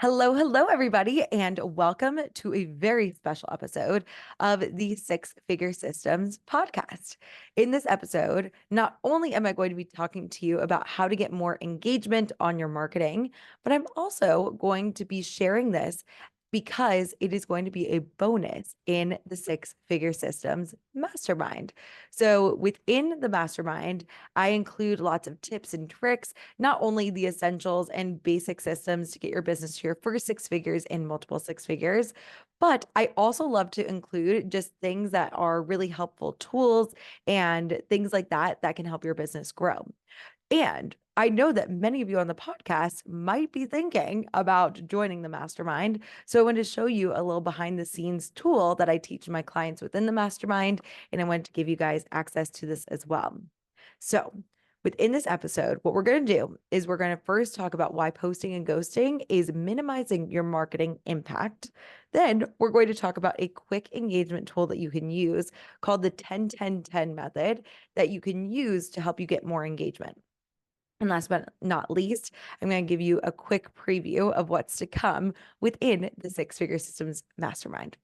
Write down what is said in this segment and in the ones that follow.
Hello, hello, everybody, and welcome to a very special episode of the Six-Figure Systems podcast. In this episode, not only am I going to be talking to you about how to get more engagement on your marketing, but I'm also going to be sharing this because it is going to be a bonus in the Six-Figure Systems Mastermind. So within the mastermind, I include lots of tips and tricks, not only the essentials and basic systems to get your business to your first six figures and multiple six figures, but I also love to include just things that are really helpful tools and things like that that can help your business grow. And I know that many of you on the podcast might be thinking about joining the mastermind. So I wanted to show you a little behind the scenes tool that I teach my clients within the mastermind. And I wanted to give you guys access to this as well. So within this episode, what we're going to do is we're going to first talk about why posting and ghosting is minimizing your marketing impact. Then we're going to talk about a quick engagement tool that you can use called the 10-10-10 method that you can use to help you get more engagement. And last but not least, I'm going to give you a quick preview of what's to come within the Six-Figure Systems Mastermind.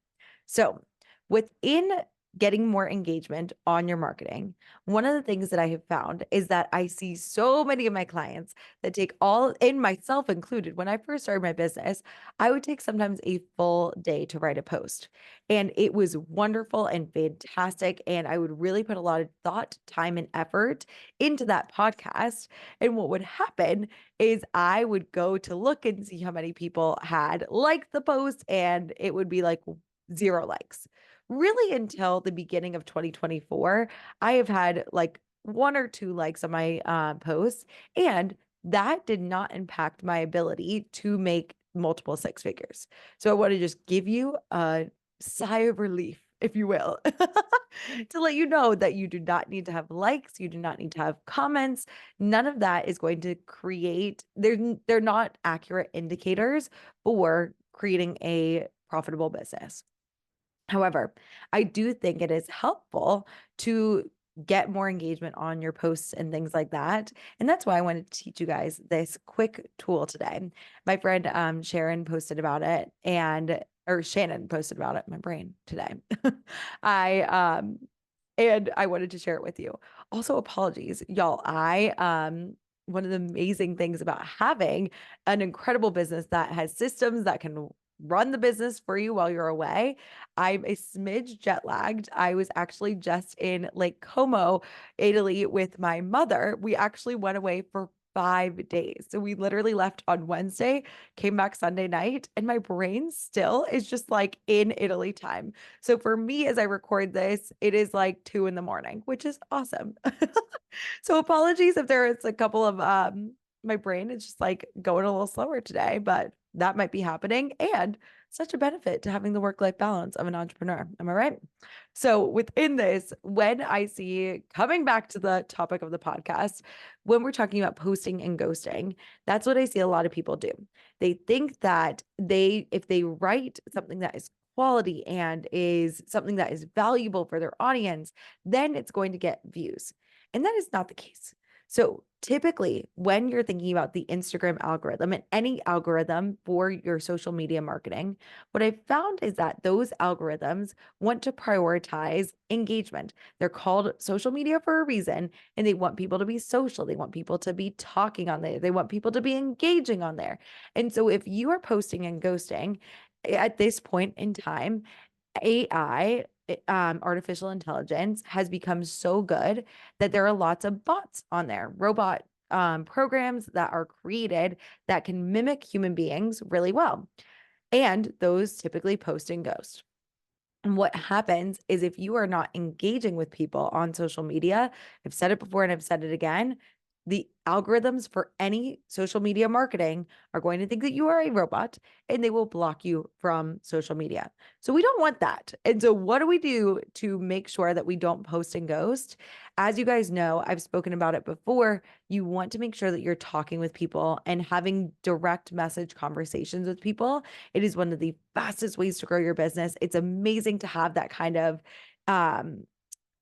So, within getting more engagement on your marketing, one of the things that I have found is that I see so many of my clients that take all, and myself included, when I first started my business, I would take sometimes a full day to write a post. And it was wonderful and fantastic. And I would really put a lot of thought, time, and effort into that podcast. And what would happen is I would go to look and see how many people had liked the post, and it would be like 0 likes. Really, until the beginning of 2024, I have had like 1 or 2 likes on my posts, and that did not impact my ability to make multiple six figures. So I want to just give you a sigh of relief, if you will, to let you know that you do not need to have likes, you do not need to have comments. None of that is going to create, they're not accurate indicators for creating a profitable business. However, I do think it is helpful to get more engagement on your posts and things like that. And that's why I wanted to teach you guys this quick tool today. My friend Sharon posted about it, or Shannon posted about it, my brain today. I and I wanted to share it with you. Also, apologies, y'all. One of the amazing things about having an incredible business that has systems that can run the business for you while you're away. I'm a smidge jet lagged. I was actually just in Lake Como, Italy with my mother. We actually went away for 5 days. So we literally left on Wednesday, came back Sunday night, and my brain still is just like in Italy time. So for me, as I record this, it is like 2 in the morning, which is awesome. So apologies if there is a couple of my brain is just like going a little slower today, but that might be happening, and such a benefit to having the work-life balance of an entrepreneur. Am I right? So within this, when I see, coming back to the topic of the podcast, when we're talking about posting and ghosting, that's what I see a lot of people do. They think that if they write something that is quality and is something that is valuable for their audience, then it's going to get views. And that is not the case. So typically, when you're thinking about the Instagram algorithm and any algorithm for your social media marketing, what I've found is that those algorithms want to prioritize engagement. They're called social media for a reason, and they want people to be social. They want people to be talking on there. They want people to be engaging on there. And so if you are posting and ghosting at this point in time, AI, artificial intelligence, has become so good that there are lots of bots on there, robot programs that are created that can mimic human beings really well. And those typically post and ghost. And what happens is if you are not engaging with people on social media, I've said it before and I've said it again, the algorithms for any social media marketing are going to think that you are a robot, and they will block you from social media. So we don't want that. And so what do we do to make sure that we don't post and ghost? As you guys know, I've spoken about it before. You want to make sure that you're talking with people and having direct message conversations with people. It is one of the fastest ways to grow your business. It's amazing to have that kind of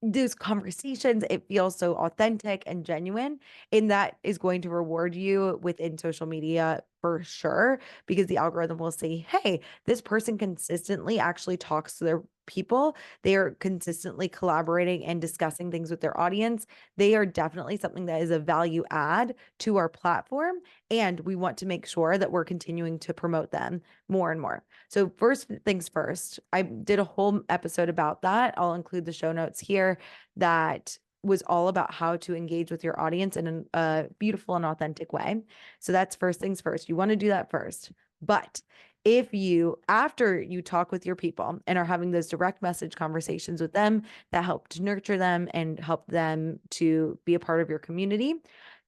those conversations, it feels so authentic and genuine, and that is going to reward you within social media for sure, because the algorithm will say, hey, this person consistently actually talks to their people. They are consistently collaborating and discussing things with their audience. They are definitely something that is a value add to our platform, and we want to make sure that we're continuing to promote them more and more. So first things first, I did a whole episode about that. I'll include the show notes here. That was all about how to engage with your audience in a beautiful and authentic way. So that's first things first. You want to do that first. But if you, after you talk with your people and are having those direct message conversations with them that help to nurture them and help them to be a part of your community,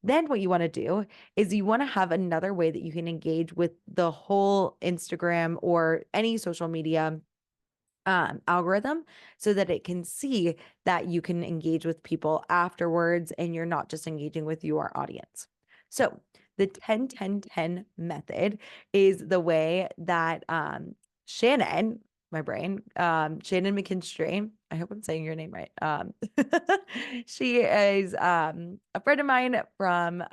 then what you want to do is you want to have another way that you can engage with the whole Instagram or any social media algorithm, so that it can see that you can engage with people afterwards and you're not just engaging with your audience. So the 10-10-10 method is the way that Shannon, my brain, Shannon McKinstry, I hope I'm saying your name right. She is a friend of mine from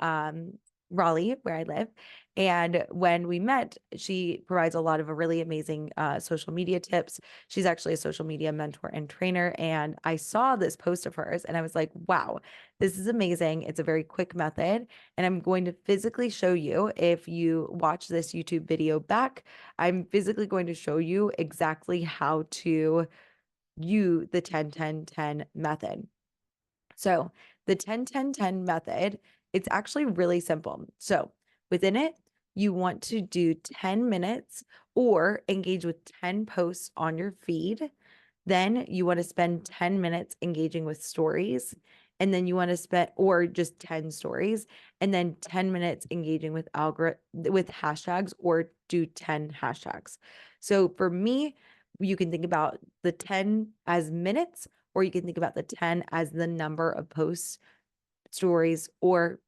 Raleigh, where I live. And when we met, she provides a lot of really amazing social media tips. She's actually a social media mentor and trainer. And I saw this post of hers and I was like, wow, this is amazing. It's a very quick method. And I'm going to physically show you, if you watch this YouTube video back, I'm physically going to show you exactly how to use the 10-10-10 method. So the 10-10-10 method, it's actually really simple. So within it, you want to do 10 minutes or engage with 10 posts on your feed. Then you want to spend 10 minutes engaging with stories. And then you want to spend, or just 10 stories, and then 10 minutes engaging with with hashtags, or do 10 hashtags. So for me, you can think about the 10 as minutes, or you can think about the 10 as the number of posts, stories, or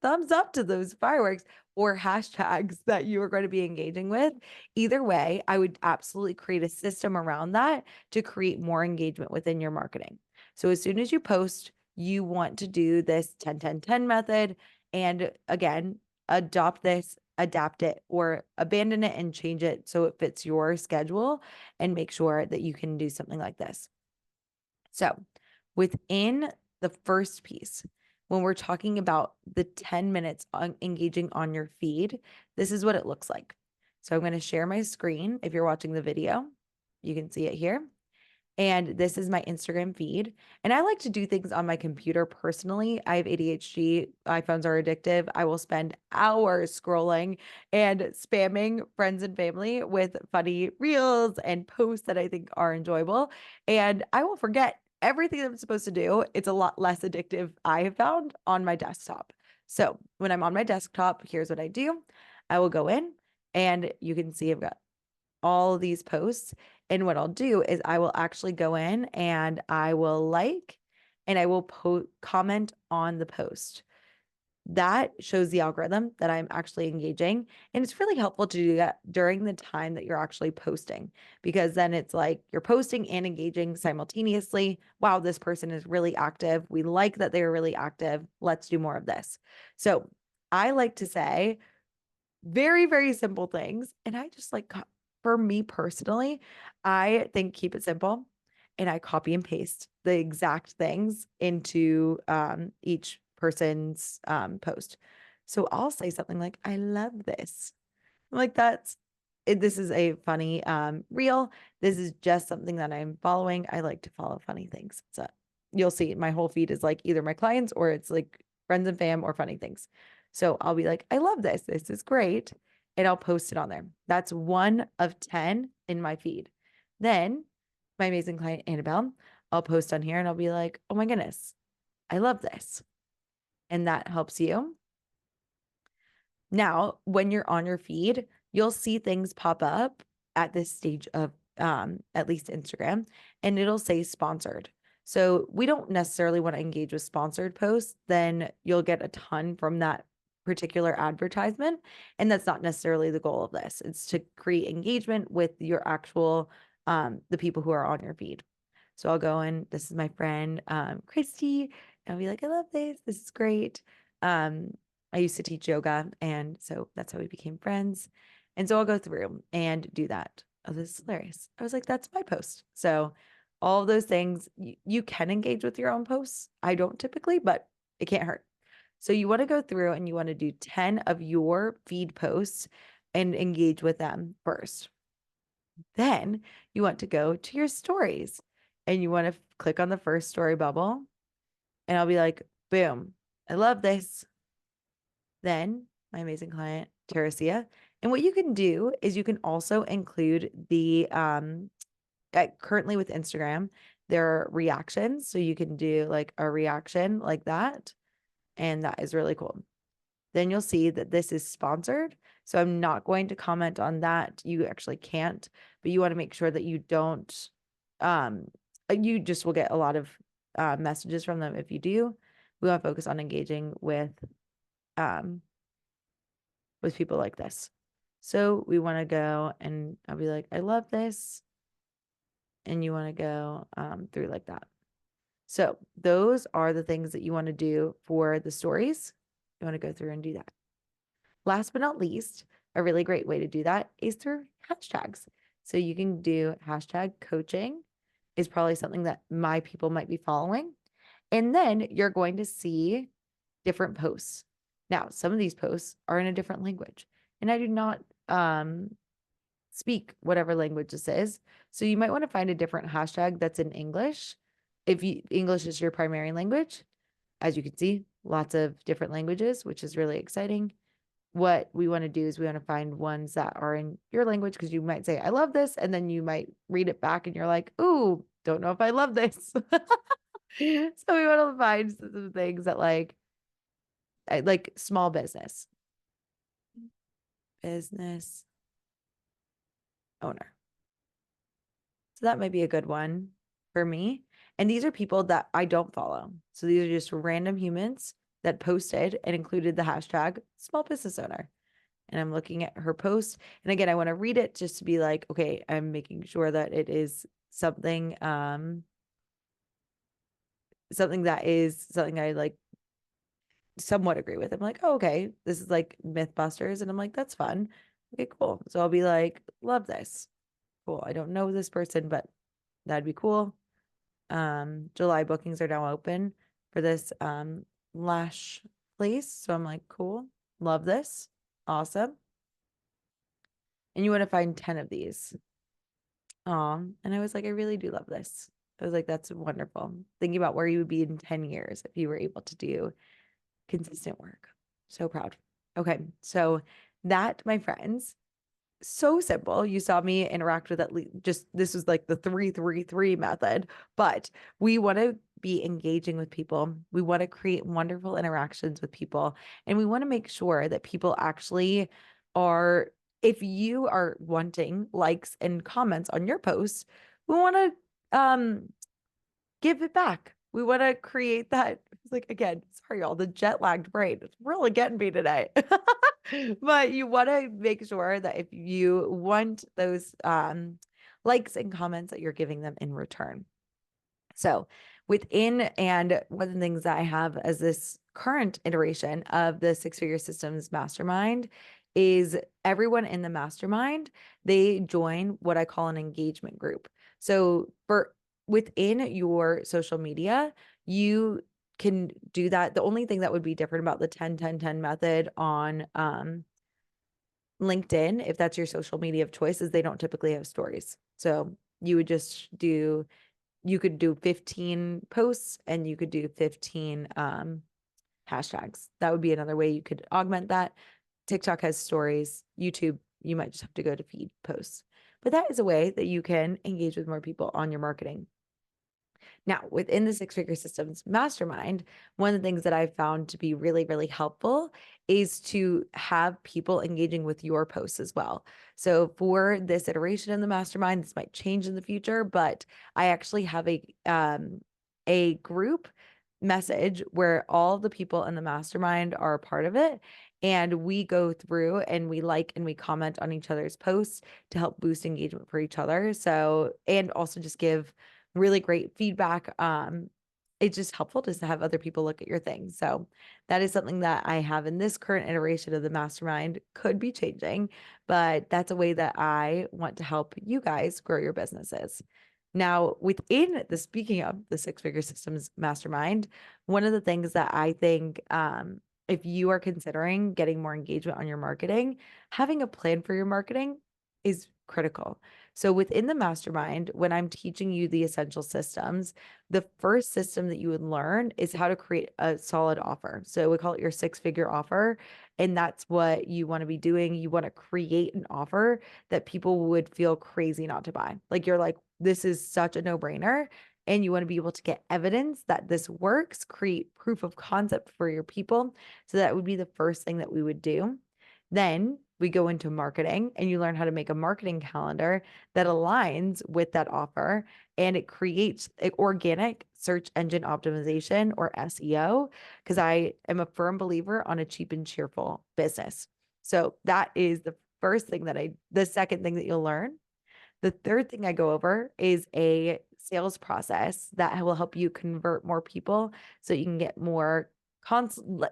thumbs up to those fireworks, or hashtags that you are going to be engaging with. Either way, I would absolutely create a system around that to create more engagement within your marketing. So as soon as you post, you want to do this 10-10-10 method. And again, adopt this, adapt it, or abandon it and change it so it fits your schedule, and make sure that you can do something like this. So within the first piece, when we're talking about the 10 minutes on engaging on your feed, this is what it looks like. So I'm going to share my screen. If you're watching the video, you can see it here. And this is my Instagram feed. And I like to do things on my computer personally. I have ADHD. iPhones are addictive. I will spend hours scrolling and spamming friends and family with funny reels and posts that I think are enjoyable. And I will forget everything that I'm supposed to do. It's a lot less addictive, I have found, on my desktop. So when I'm on my desktop, here's what I do. I will go in, and you can see I've got all of these posts. And what I'll do is I will actually go in and I will like, and I will comment on the post. That shows the algorithm that I'm actually engaging. And it's really helpful to do that during the time that you're actually posting, because then it's like you're posting and engaging simultaneously. Wow, this person is really active. We like that they're really active. Let's do more of this. So I like to say very, very simple things. And I just like, for me personally, I think keep it simple, and I copy and paste the exact things into each person's post. So I'll say something like, I love this. I'm like, this is a funny reel. This is just something that I'm following. I like to follow funny things. So you'll see my whole feed is like either my clients, or it's like friends and fam, or funny things. So I'll be like, I love this. This is great. And I'll post it on there. That's 1 of 10 in my feed. Then my amazing client, Annabelle, I'll post on here and I'll be like, oh my goodness, I love this. And that helps you. Now, when you're on your feed, you'll see things pop up at this stage of at least Instagram, and it'll say sponsored. So we don't necessarily want to engage with sponsored posts. Then you'll get a ton from that particular advertisement. And that's not necessarily the goal of this. It's to create engagement with your actual the people who are on your feed. So I'll go and this is my friend, Christy. And I'll be like, I love this. This is great. I used to teach yoga. And so that's how we became friends. And so I'll go through and do that. Oh, this is hilarious. I was like, that's my post. So all of those things, you can engage with your own posts. I don't typically, but it can't hurt. So you want to go through and you want to do 10 of your feed posts and engage with them first. Then you want to go to your stories and you want to click on the first story bubble. And I'll be like, boom, I love this. Then my amazing client, Teresia. And what you can do is you can also include the currently with Instagram, there are reactions. So you can do like a reaction like that. And that is really cool. Then you'll see that this is sponsored. So I'm not going to comment on that. You actually can't, but you want to make sure that you don't, you just will get a lot of messages from them if you do. We want to focus on engaging with people like this. So we want to go and I'll be like, I love this. And you want to go through like that. So those are the things that you want to do for the stories. You want to go through and do that. Last but not least, a really great way to do that is through hashtags. So you can do hashtag coaching is probably something that my people might be following. And then you're going to see different posts. Now, some of these posts are in a different language, and I do not speak whatever language this is. So you might want to find a different hashtag that's in English. If English is your primary language, as you can see, lots of different languages, which is really exciting. What we want to do is we want to find ones that are in your language because you might say, I love this. And then you might read it back and you're like, ooh, don't know if I love this. So we want to find some things that like small business owner. So that might be a good one for me. And these are people that I don't follow. So these are just random humans that posted and included the hashtag small business owner. And I'm looking at her post. And again, I want to read it just to be like, okay, I'm making sure that it is something, something that is something I like somewhat agree with. I'm like, oh, okay, this is like Mythbusters. And I'm like, that's fun. Okay, cool. So I'll be like, love this. Cool. I don't know this person, but that'd be cool. July bookings are now open for this lash place. So I'm like, cool. Love this. Awesome. And you want to find 10 of these. And I was like, I really do love this. I was like, that's wonderful. Thinking about where you would be in 10 years if you were able to do consistent work. So proud. Okay. So that, my friends, so simple. You saw me interact with at least just this was like the 3-3-3 method, but we want to be engaging with people. We want to create wonderful interactions with people, and we want to make sure that people actually are, if you are wanting likes and comments on your posts, we want to give it back. We want to create that. It's like, again, sorry, y'all, the jet lagged brain. It's really getting me today. But you want to make sure that if you want those likes and comments that you're giving them in return. So within, and one of the things that I have as this current iteration of the Six-Figure Systems Mastermind is everyone in the mastermind, they join what I call an engagement group. So for within your social media, you can do that. The only thing that would be different about the 10-10-10 method on LinkedIn, if that's your social media of choice, is they don't typically have stories. So you would just do, you could do 15 posts and you could do 15 hashtags. That would be another way you could augment that. TikTok has stories. YouTube, you might just have to go to feed posts. But that is a way that you can engage with more people on your marketing. Now, within the Six-Figure Systems Mastermind, one of the things that I've found to be really, really helpful is to have people engaging with your posts as well. So for this iteration in the mastermind, this might change in the future, but I actually have a group message where all the people in the mastermind are a part of it. And we go through and we like and we comment on each other's posts to help boost engagement for each other. So, and also just give really great feedback. It's just helpful just to have other people look at your things. So that is something that I have in this current iteration of the mastermind. Could be changing, but that's a way that I want to help you guys grow your businesses. Now, within the speaking of the Six-Figure Systems Mastermind, one of the things that I think, if you are considering getting more engagement on your marketing, having a plan for your marketing is critical. So within the mastermind, when I'm teaching you the essential systems, the first system that you would learn is how to create a solid offer. So we call it your six-figure offer. And that's what you want to be doing. You want to create an offer that people would feel crazy not to buy. Like you're like, this is such a no-brainer. And you want to be able to get evidence that this works, create proof of concept for your people. So that would be the first thing that we would do. Then we go into marketing and you learn how to make a marketing calendar that aligns with that offer, and it creates organic search engine optimization, or SEO, because I am a firm believer on a cheap and cheerful business. So that is the the second thing that you'll learn. The third thing I go over is a sales process that will help you convert more people so you can get more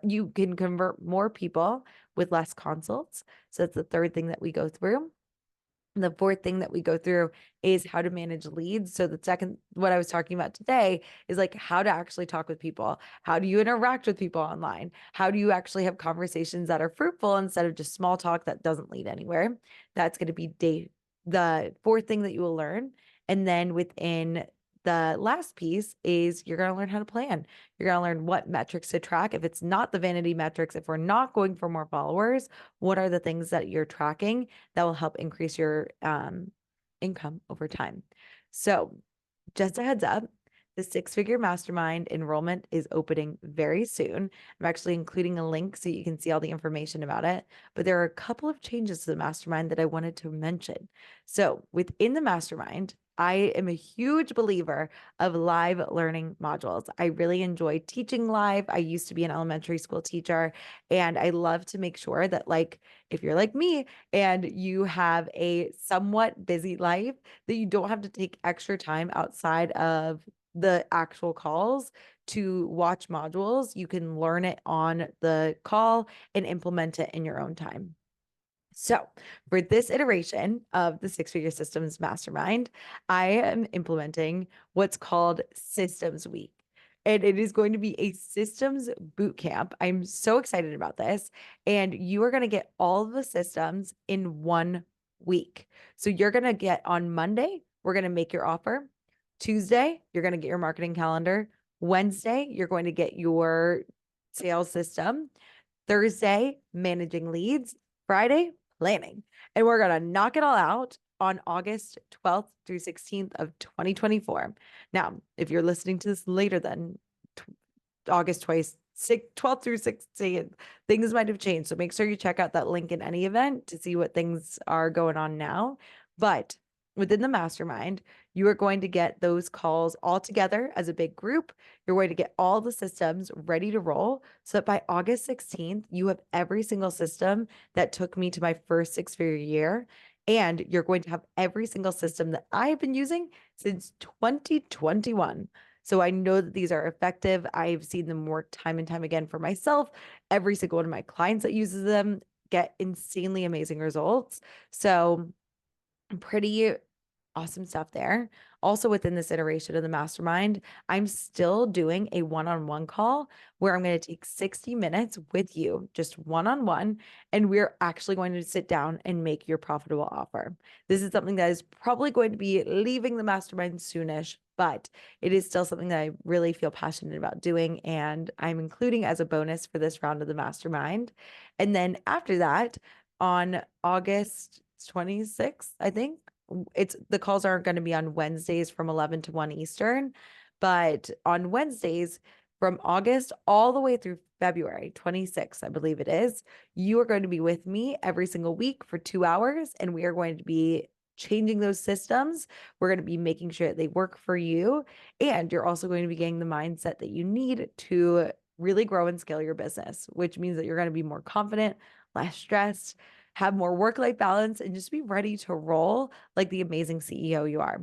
you can convert more people with less consults. So that's the third thing that we go through. The fourth thing that we go through is how to manage leads. So the second, what I was talking about today is like how to actually talk with people. How do you interact with people online? How do you actually have conversations that are fruitful instead of just small talk that doesn't lead anywhere? That's going to be the fourth thing that you will learn. And then within the last piece is you're going to learn how to plan. You're going to learn what metrics to track. If it's not the vanity metrics, if we're not going for more followers, what are the things that you're tracking that will help increase your income over time? So just a heads up, the Six-Figure Mastermind enrollment is opening very soon. I'm actually including a link so you can see all the information about it. But there are a couple of changes to the mastermind that I wanted to mention. So within the mastermind, I am a huge believer of live learning modules. I really enjoy teaching live. I used to be an elementary school teacher, and I love to make sure that, like, if you're like me and you have a somewhat busy life, that you don't have to take extra time outside of the actual calls to watch modules. You can learn it on the call and implement it in your own time. So, for this iteration of the Six-Figure Systems Mastermind, I am implementing what's called Systems Week. And it is going to be a systems boot camp. I'm so excited about this. And you are going to get all of the systems in 1 week. So, you're going to get on Monday, we're going to make your offer. Tuesday, you're going to get your marketing calendar. Wednesday, you're going to get your sales system. Thursday, managing leads. Friday, planning. And we're going to knock it all out on August 12th through 16th of 2024. Now, if you're listening to this later than August 12th through 16th, things might have changed. So make sure you check out that link in any event to see what things are going on now. But within the mastermind, you are going to get those calls all together as a big group. You're going to get all the systems ready to roll so that by August 16th, you have every single system that took me to my first six-figure year. And you're going to have every single system that I've been using since 2021. So I know that these are effective. I've seen them work time and time again for myself. Every single one of my clients that uses them get insanely amazing results. So pretty awesome stuff there. Also, within this iteration of the mastermind, I'm still doing a one-on-one call where I'm going to take 60 minutes with you, just one-on-one, and we're actually going to sit down and make your profitable offer. This is something that is probably going to be leaving the mastermind soonish, but it is still something that I really feel passionate about doing, and I'm including as a bonus for this round of the mastermind. And then after that, on August 26th, I think, the calls aren't going to be on Wednesdays from 11 to 1 Eastern, but on Wednesdays from August all the way through February 26th, I believe it is, you are going to be with me every single week for 2 hours, and we are going to be changing those systems. We're going to be making sure that they work for you, and you're also going to be getting the mindset that you need to really grow and scale your business, which means that you're going to be more confident, less stressed, have more work-life balance, and just be ready to roll like the amazing CEO you are.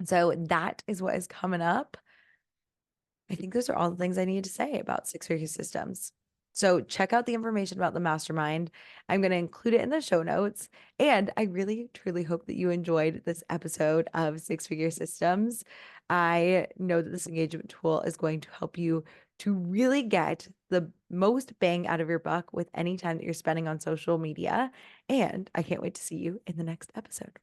So that is what is coming up. I think those are all the things I need to say about Six-Figure Systems. So check out the information about the mastermind. I'm going to include it in the show notes. And I really, truly hope that you enjoyed this episode of Six-Figure Systems. I know that this engagement tool is going to help you to really get the most bang out of your buck with any time that you're spending on social media. And I can't wait to see you in the next episode.